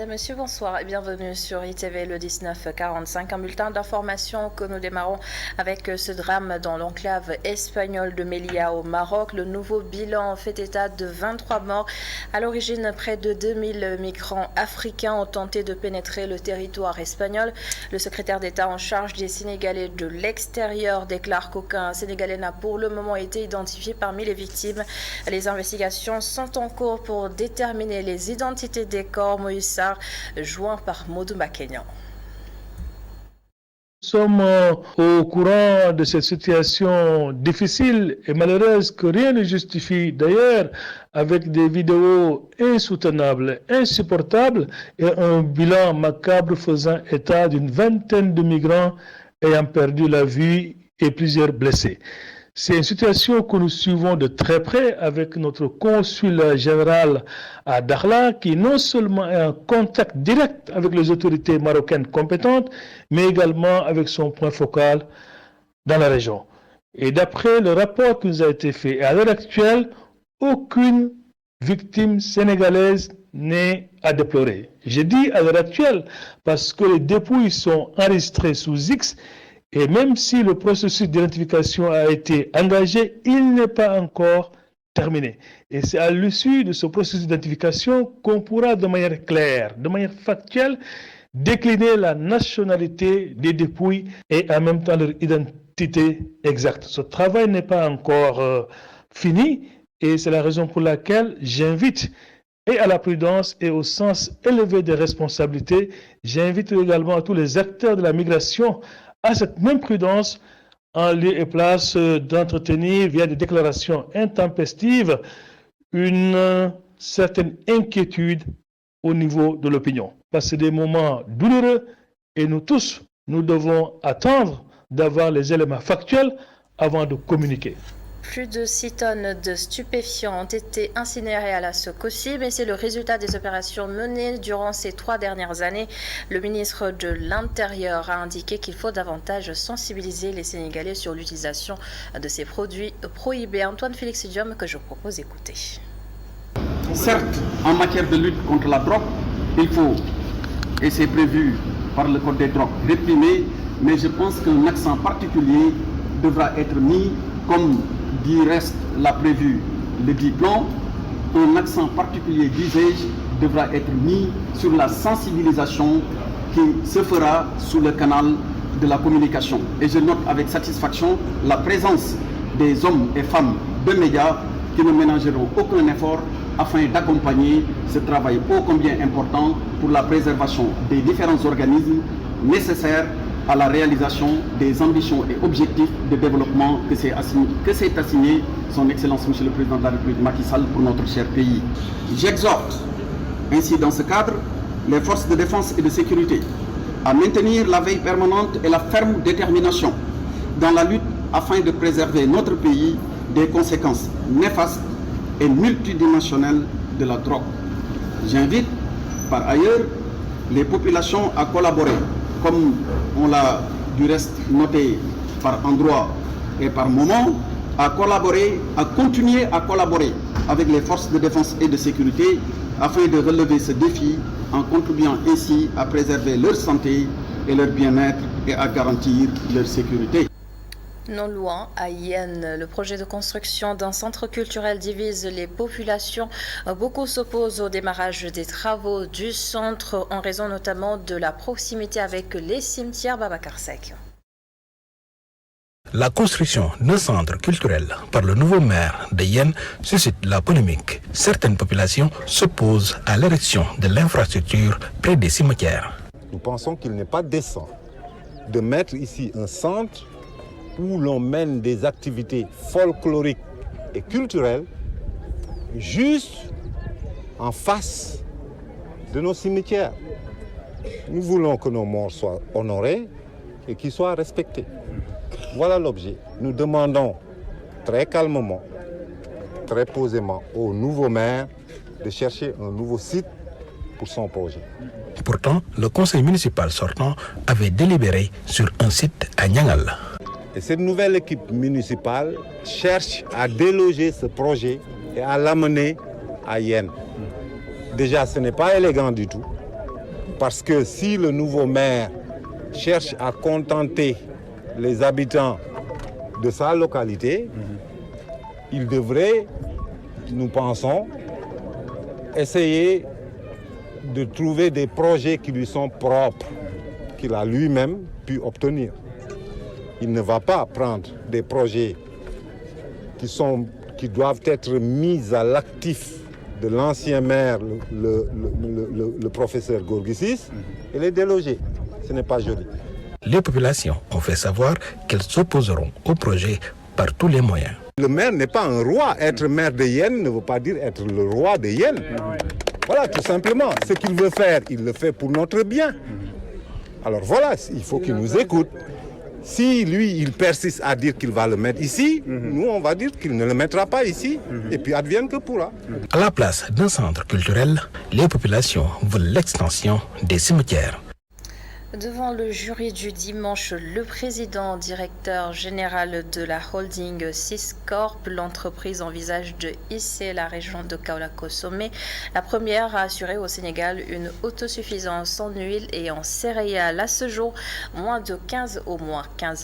et messieurs, bonsoir et bienvenue sur ITV le 1945. Un bulletin d'information que nous démarrons avec ce drame dans l'enclave espagnole de Melilla au Maroc. Le nouveau bilan fait état de 23 morts. À l'origine, près de 2000 migrants africains ont tenté de pénétrer le territoire espagnol. Le secrétaire d'État en charge des Sénégalais de l'extérieur déclare qu'aucun Sénégalais n'a pour le moment été identifié parmi les victimes. Les investigations sont en cours pour déterminer les identités des corps. Moïse Sarr, joint par Modou Makenyan. Nous sommes au courant de cette situation difficile et malheureuse que rien ne justifie. D'ailleurs, avec des vidéos insoutenables, insupportables et un bilan macabre faisant état d'une vingtaine de migrants ayant perdu la vie et plusieurs blessés. C'est une situation que nous suivons de très près avec notre consul général à Dakhla qui non seulement est en contact direct avec les autorités marocaines compétentes, mais également avec son point focal dans la région. Et d'après le rapport qui nous a été fait, à l'heure actuelle, aucune victime sénégalaise n'est à déplorer. J'ai dit à l'heure actuelle parce que les dépouilles sont enregistrées sous X. Et même si le processus d'identification a été engagé, il n'est pas encore terminé. Et c'est à l'issue de ce processus d'identification qu'on pourra de manière claire, de manière factuelle, décliner la nationalité des dépouilles et en même temps leur identité exacte. Ce travail n'est pas encore fini et c'est la raison pour laquelle j'invite et à la prudence et au sens élevé des responsabilités. J'invite également à tous les acteurs de la migration à cette même prudence en lieu et place d'entretenir via des déclarations intempestives une certaine inquiétude au niveau de l'opinion. Parce que c'est des moments douloureux et nous tous, nous devons attendre d'avoir les éléments factuels avant de communiquer. Plus de 6 tonnes de stupéfiants ont été incinérées à la Sococim et c'est le résultat des opérations menées durant ces 3 dernières années. Le ministre de l'Intérieur a indiqué qu'il faut davantage sensibiliser les Sénégalais sur l'utilisation de ces produits prohibés. Antoine Félix Diom que je vous propose d'écouter. Certes, en matière de lutte contre la drogue, il faut, et c'est prévu par le Code des drogues, réprimer, mais je pense qu'un accent particulier devra être mis, comme du reste l'a prévu le diplôme, un accent particulier, disais-je, devra être mis sur la sensibilisation qui se fera sous le canal de la communication. Et je note avec satisfaction la présence des hommes et femmes de médias qui ne ménageront aucun effort afin d'accompagner ce travail ô combien important pour la préservation des différents organismes nécessaires à la réalisation des ambitions et objectifs de développement que s'est assigné son Excellence Monsieur le Président de la République Macky Sall pour notre cher pays. J'exhorte ainsi dans ce cadre les forces de défense et de sécurité à maintenir la veille permanente et la ferme détermination dans la lutte afin de préserver notre pays des conséquences néfastes et multidimensionnelles de la drogue. J'invite par ailleurs les populations à collaborer, comme on l'a du reste noté par endroits et par moments, à continuer à collaborer avec les forces de défense et de sécurité afin de relever ce défi en contribuant ainsi à préserver leur santé et leur bien-être et à garantir leur sécurité. Non loin, à Yen, le projet de construction d'un centre culturel divise les populations. Beaucoup s'opposent au démarrage des travaux du centre en raison notamment de la proximité avec les cimetières Babacar Seck. La construction d'un centre culturel par le nouveau maire de Yen suscite la polémique. Certaines populations s'opposent à l'érection de l'infrastructure près des cimetières. Nous pensons qu'il n'est pas décent de mettre ici un centre où l'on mène des activités folkloriques et culturelles juste en face de nos cimetières. Nous voulons que nos morts soient honorés et qu'ils soient respectés. Voilà l'objet. Nous demandons très calmement, très posément au nouveau maire de chercher un nouveau site pour son projet. Pourtant, le conseil municipal sortant avait délibéré sur un site à Niangal. Et cette nouvelle équipe municipale cherche à déloger ce projet et à l'amener à Yen. Déjà, ce n'est pas élégant du tout. Parce que si le nouveau maire cherche à contenter les habitants de sa localité, il devrait, nous pensons, essayer de trouver des projets qui lui sont propres, qu'il a lui-même pu obtenir. Il ne va pas prendre des projets qui doivent être mis à l'actif de l'ancien maire, le professeur Gorgissis, et les déloger. Ce n'est pas joli. Les populations ont fait savoir qu'elles s'opposeront au projet par tous les moyens. Le maire n'est pas un roi. Être maire de Yenne ne veut pas dire être le roi de Yenne. Voilà, tout simplement. Ce qu'il veut faire, il le fait pour notre bien. Alors voilà, il faut qu'il nous écoute. Si lui, il persiste à dire qu'il va le mettre ici, nous, on va dire qu'il ne le mettra pas ici, et puis advienne que pourra. À la place d'un centre culturel, les populations veulent l'extension des cimetières. Devant le jury du dimanche, le président directeur général de la holding Siscorp, l'entreprise envisage de hisser la région de Kaolack au sommet. La première a assuré au Sénégal une autosuffisance en huile et en céréales. À ce jour, moins de 15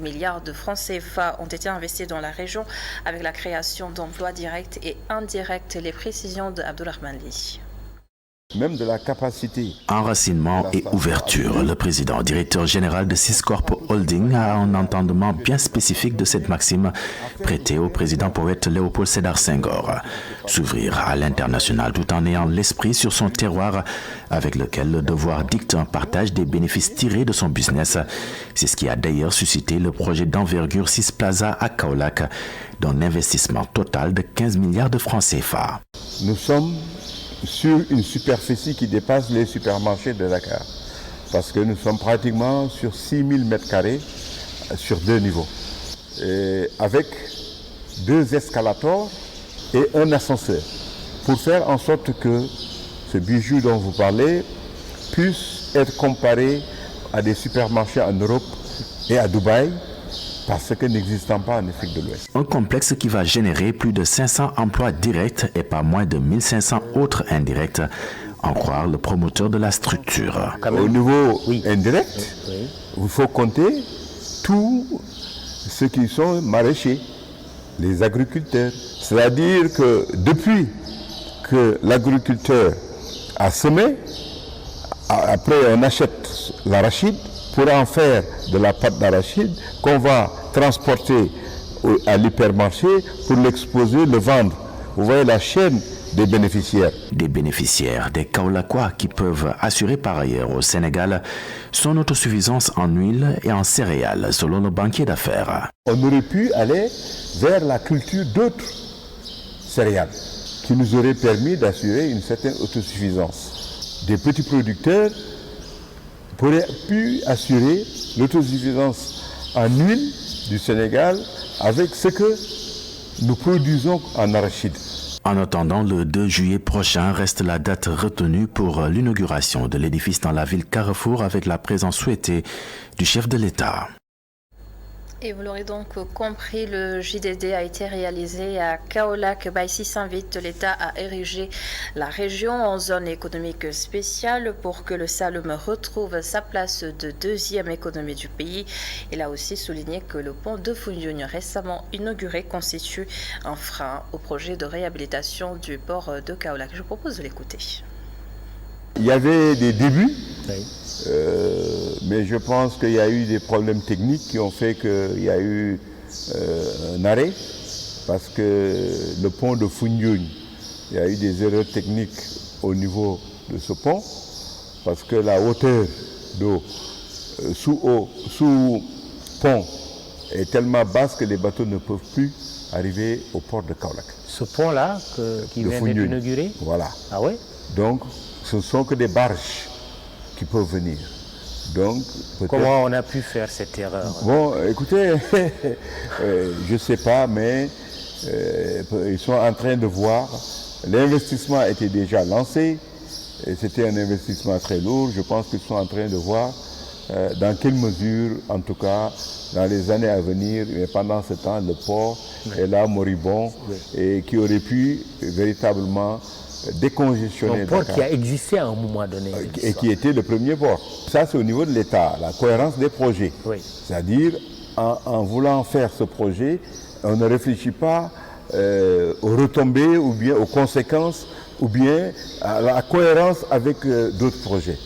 milliards de francs CFA ont été investis dans la région avec la création d'emplois directs et indirects. Les précisions de Abdourahmane Ly. Même de la capacité. Enracinement et ouverture. Le président directeur général de Siscorp Holding a un entendement bien spécifique de cette maxime prêtée au président poète Léopold Sédar Senghor. S'ouvrir à l'international tout en ayant l'esprit sur son terroir avec lequel le devoir dicte un partage des bénéfices tirés de son business. C'est ce qui a d'ailleurs suscité le projet d'envergure Sis Plaza à Kaolack d'un investissement total de 15 milliards de francs CFA. Nous sommes sur une superficie qui dépasse les supermarchés de Dakar. Parce que nous sommes pratiquement sur 6000 m² sur 2 niveaux. Et avec 2 escalators et un ascenseur. Pour faire en sorte que ce bijou dont vous parlez puisse être comparé à des supermarchés en Europe et à Dubaï, parce que n'existant pas en Afrique de l'Ouest. Un complexe qui va générer plus de 500 emplois directs et pas moins de 1500 autres indirects, en croire le promoteur de la structure. Au niveau indirect, il faut compter tous ceux qui sont maraîchers, les agriculteurs. C'est-à-dire que depuis que l'agriculteur a semé, après on achète l'arachide, pour en faire de la pâte d'arachide qu'on va transporter à l'hypermarché pour l'exposer, le vendre. Vous voyez la chaîne des bénéficiaires. Des bénéficiaires, des Kaolackois qui peuvent assurer par ailleurs au Sénégal son autosuffisance en huile et en céréales, selon le banquier d'affaires. On aurait pu aller vers la culture d'autres céréales qui nous auraient permis d'assurer une certaine autosuffisance. Des petits producteurs pourrait pu assurer l'autosuffisance en huile du Sénégal avec ce que nous produisons en arachide. En attendant, le 2 juillet prochain reste la date retenue pour l'inauguration de l'édifice dans la ville Carrefour avec la présence souhaitée du chef de l'État. Et vous l'aurez donc compris, le JDD a été réalisé à Kaolack. Baïsi s'invite l'État à ériger la région en zone économique spéciale pour que le Saloum retrouve sa place de deuxième économie du pays. Il a aussi souligné que le pont de Foundiougne récemment inauguré constitue un frein au projet de réhabilitation du port de Kaolack. Je vous propose de l'écouter. Il y avait des débuts, mais je pense qu'il y a eu des problèmes techniques qui ont fait qu'il y a eu un arrêt, parce que le pont de Foundiougne, il y a eu des erreurs techniques au niveau de ce pont, parce que la hauteur d'eau sous pont est tellement basse que les bateaux ne peuvent plus arriver au port de Kaolack. Ce pont-là qui vient d'être inauguré? Voilà. Ah oui? Donc, ce ne sont que des barges qui peuvent venir. Donc, comment on a pu faire cette erreur? Bon, écoutez, je ne sais pas, mais ils sont en train de voir. L'investissement était déjà lancé, et c'était un investissement très lourd. Je pense qu'ils sont en train de voir dans quelle mesure, en tout cas, dans les années à venir, mais pendant ce temps, le port est là, moribond, et qui aurait pu véritablement décongestionner un port Dakar. qui a existé à un moment donné. Et qui était le premier port. Ça, c'est au niveau de l'État, la cohérence des projets. Oui. C'est-à-dire, en voulant faire ce projet, on ne réfléchit pas aux retombées ou bien aux conséquences ou bien à la cohérence avec d'autres projets.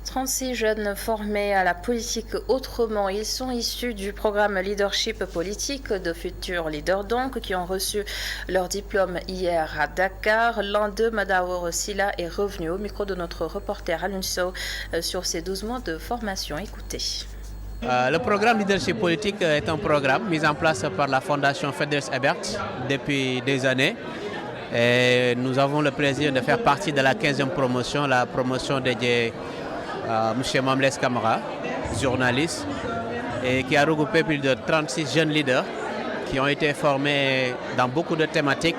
36 jeunes formés à la politique autrement. Ils sont issus du programme Leadership politique de futurs leaders donc qui ont reçu leur diplôme hier à Dakar. L'un d'eux, Madaor Silla, est revenu au micro de notre reporter Alun Sow sur ces 12 mois de formation. Écoutez. Le programme Leadership politique est un programme mis en place par la Fondation Feders Ebert depuis des années. Et nous avons le plaisir de faire partie de la 15e promotion, la promotion dédiée à M. Mamles Camara, journaliste, et qui a regroupé plus de 36 jeunes leaders qui ont été formés dans beaucoup de thématiques.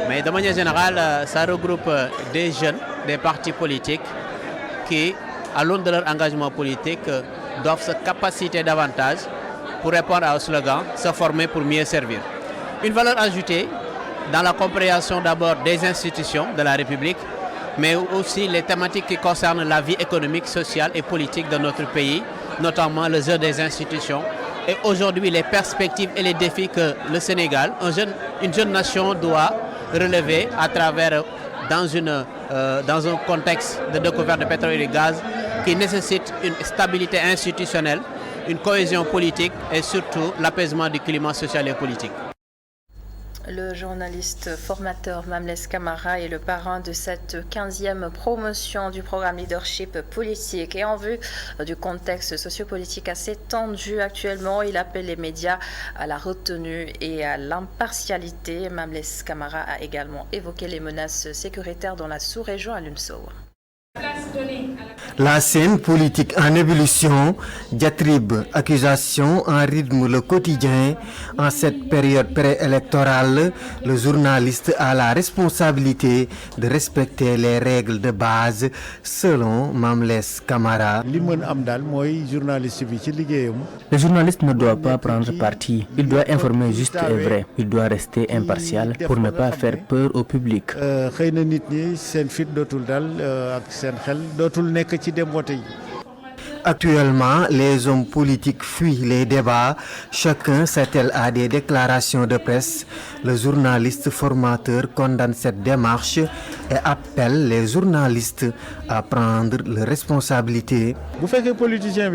Mais de manière générale, ça regroupe des jeunes, des partis politiques qui, à l'aune de leur engagement politique, doivent se capaciter davantage pour répondre au slogan « Se former pour mieux servir ». Une valeur ajoutée dans la compréhension d'abord des institutions de la République, mais aussi les thématiques qui concernent la vie économique, sociale et politique de notre pays, notamment le jeu des institutions. Et aujourd'hui, les perspectives et les défis que le Sénégal, une jeune nation, doit relever à travers, dans un contexte de découverte de pétrole et de gaz qui nécessite une stabilité institutionnelle, une cohésion politique et surtout l'apaisement du climat social et politique. Le journaliste formateur Mamles Camara est le parrain de cette 15e promotion du programme Leadership politique. Et en vue du contexte sociopolitique assez tendu actuellement, il appelle les médias à la retenue et à l'impartialité. Mamles Camara a également évoqué les menaces sécuritaires dans la sous-région à l'UNSO. La scène politique en ébullition, diatribes, accusations en rythme le quotidien. En cette période préélectorale, le journaliste a la responsabilité de respecter les règles de base selon Mamles Camara. Le journaliste ne doit pas prendre parti. Il doit informer juste et vrai. Il doit rester impartial pour ne pas faire peur au public. Actuellement, les hommes politiques fuient les débats. Chacun s'attelle à des déclarations de presse. Le journaliste formateur condamne cette démarche et appelle les journalistes à prendre leurs responsabilités. Si le politicien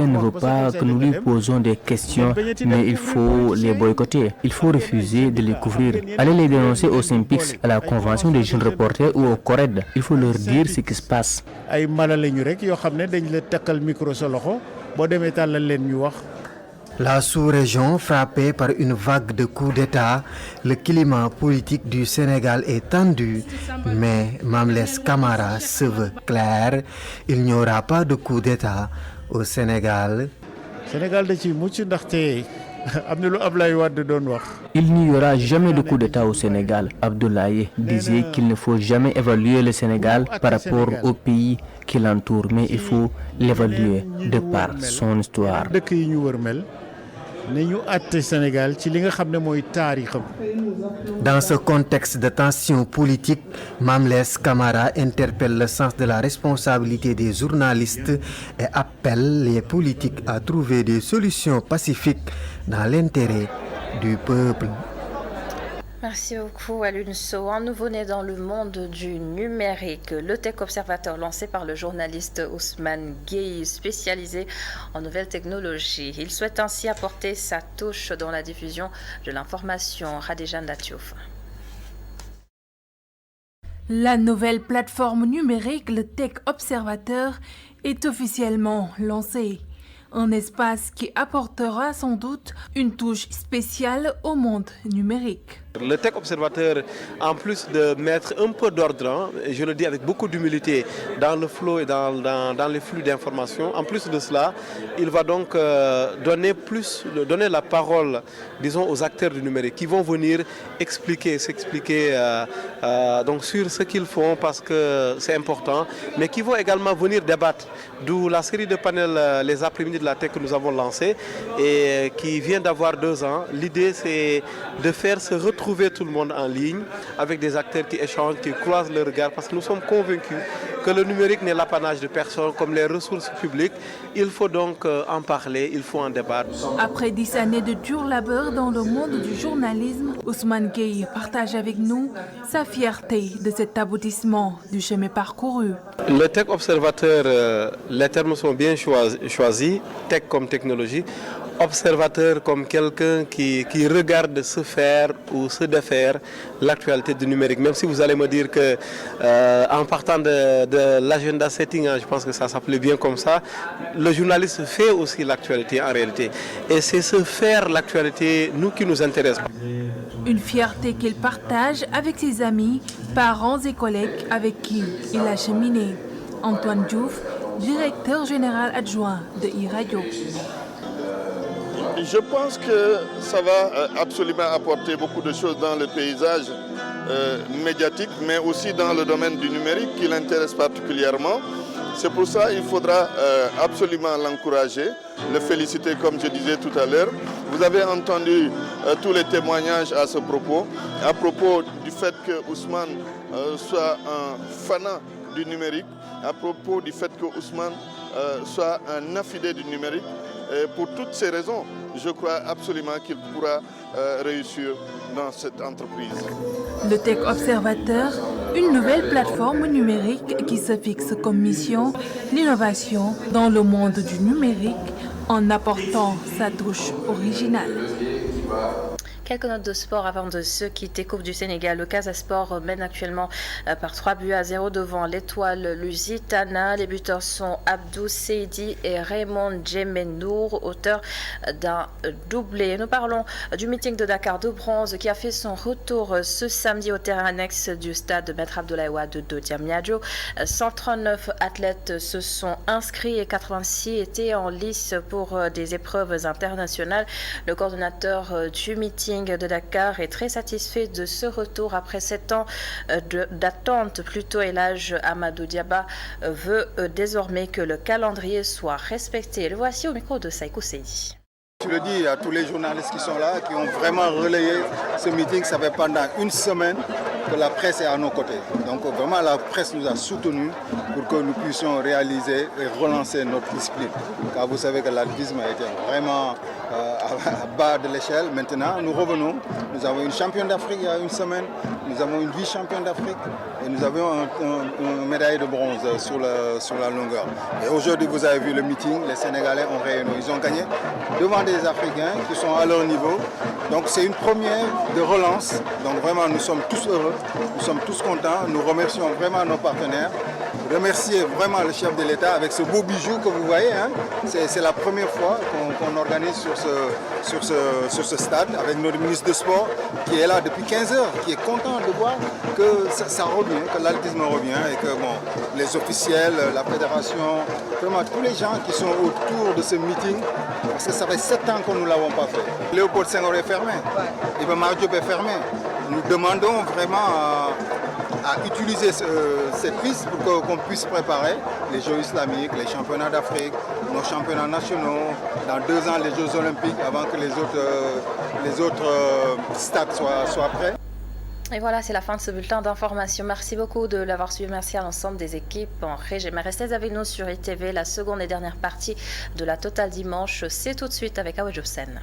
ne veut pas que nous lui posions des questions, mais il faut les boycotter, il faut refuser de les couvrir. Allez les dénoncer au Synpics, à la Convention des jeunes reporters ou au CORED. Il faut leur dire ce qui se passe. La sous-région frappée par une vague de coups d'État, le climat politique du Sénégal est tendu, mais Mamles Camara se veut clair, il n'y aura pas de coup d'État au Sénégal. Il n'y aura jamais de coup d'État au Sénégal. Abdoulaye disait qu'il ne faut jamais évaluer le Sénégal par rapport au pays qui l'entoure, mais il faut l'évaluer de par son histoire. Dans ce contexte de tension politique, Mamles Camara interpelle le sens de la responsabilité des journalistes et appelle les politiques à trouver des solutions pacifiques dans l'intérêt du peuple. Merci beaucoup à l'UNSO. Un nouveau-né dans le monde du numérique, le Tech Observateur lancé par le journaliste Ousmane Gueye, spécialisé en nouvelles technologies. Il souhaite ainsi apporter sa touche dans la diffusion de l'information. Khadija Ndatouf. La nouvelle plateforme numérique, le Tech Observateur, est officiellement lancée. Un espace qui apportera sans doute une touche spéciale au monde numérique. Le Tech Observateur, en plus de mettre un peu d'ordre, et je le dis avec beaucoup d'humilité, dans le flow et dans les flux d'informations, en plus de cela, il va donc donner la parole, disons, aux acteurs du numérique qui vont venir s'expliquer donc sur ce qu'ils font parce que c'est important, mais qui vont également venir débattre. D'où la série de panels les après-midi de la tech que nous avons lancé et qui vient d'avoir 2 ans. L'idée, c'est de faire se retrouver tout le monde en ligne avec des acteurs qui échangent, qui croisent le regard, parce que nous sommes convaincus que le numérique n'est l'apanage de personne comme les ressources publiques. Il faut donc en parler, il faut en débattre. Après 10 années de dur labeur dans le monde du journalisme, Ousmane Gueye partage avec nous sa fierté de cet aboutissement du chemin parcouru. Le Tech Observateur, les termes sont bien choisis, tech comme technologie, observateur comme quelqu'un qui regarde se faire ou se défaire l'actualité du numérique. Même si vous allez me dire que en partant de l'agenda setting, je pense que ça s'appelait bien comme ça, le journaliste fait aussi l'actualité en réalité. Et c'est ce faire l'actualité, nous, qui nous intéresse. Une fierté qu'il partage avec ses amis, parents et collègues avec qui il a cheminé. Antoine Diouf, directeur général adjoint de e-Radio. Je pense que ça va absolument apporter beaucoup de choses dans le paysage médiatique, mais aussi dans le domaine du numérique qui l'intéresse particulièrement. C'est pour ça qu'il faudra absolument l'encourager, le féliciter comme je disais tout à l'heure. Vous avez entendu tous les témoignages à ce propos du fait que Ousmane soit un fanat du numérique, à propos du fait que Ousmane soit un affidé du numérique. Et pour toutes ces raisons, je crois absolument qu'il pourra réussir dans cette entreprise. Le Tech Observateur, une nouvelle plateforme numérique qui se fixe comme mission l'innovation dans le monde du numérique en apportant sa touche originale. Quelques notes de sport avant de se quitter. Coupe du Sénégal. Le Casa Sport mène actuellement par 3-0 devant l'Étoile Lusitana. Les buteurs sont Abdou Seydi et Raymond Djemendour, auteurs d'un doublé. Nous parlons du meeting de Dakar de bronze qui a fait son retour ce samedi au terrain annexe du stade Maître Abdoulaye Wade de Diamniadio. 139 athlètes se sont inscrits et 86 étaient en lice pour des épreuves internationales. Le coordonnateur du meeting de Dakar est très satisfait de ce retour après 7 ans d'attente. Plutôt, Elhadj Amadou Diaba veut désormais que le calendrier soit respecté. Le voici au micro de Saïkou Seydi. Je le dis à tous les journalistes qui sont là, qui ont vraiment relayé ce meeting. Ça fait pendant une semaine que la presse est à nos côtés. Donc vraiment la presse nous a soutenus pour que nous puissions réaliser et relancer notre discipline. Car vous savez que l'athlétisme a été vraiment à bas de l'échelle. Maintenant, nous revenons. Nous avons une championne d'Afrique il y a une semaine. Nous avons une vice-championne d'Afrique. Et nous avons une médaille de bronze sur la longueur. Et aujourd'hui, vous avez vu le meeting. Les Sénégalais ont rayonné. Ils ont gagné devant des Africains qui sont à leur niveau. Donc c'est une première de relance. Donc vraiment, nous sommes tous heureux. Nous sommes tous contents. Nous remercions vraiment nos partenaires. Remercier vraiment le chef de l'État avec ce beau bijou que vous voyez. Hein. C'est la première fois qu'on organise sur ce stade avec notre ministre des Sports qui est là depuis 15 heures, qui est content de voir que ça revient, que l'athlétisme revient et que bon, les officiels, la fédération, vraiment tous les gens qui sont autour de ce meeting, parce que ça fait 7 ans que nous ne l'avons pas fait. Léopold Senghor est fermé, Iba Mar Diop est fermé. Nous demandons vraiment à utiliser cette piste pour qu'on puisse préparer les Jeux islamiques, les championnats d'Afrique, nos championnats nationaux, dans 2 ans les Jeux olympiques avant que les autres stades soient prêts. Et voilà, c'est la fin de ce bulletin d'information. Merci beaucoup de l'avoir suivi. Merci à l'ensemble des équipes en régie. Mais restez avec nous sur ITV. La seconde et dernière partie de la Totale Dimanche, c'est tout de suite avec Awa Jobsen.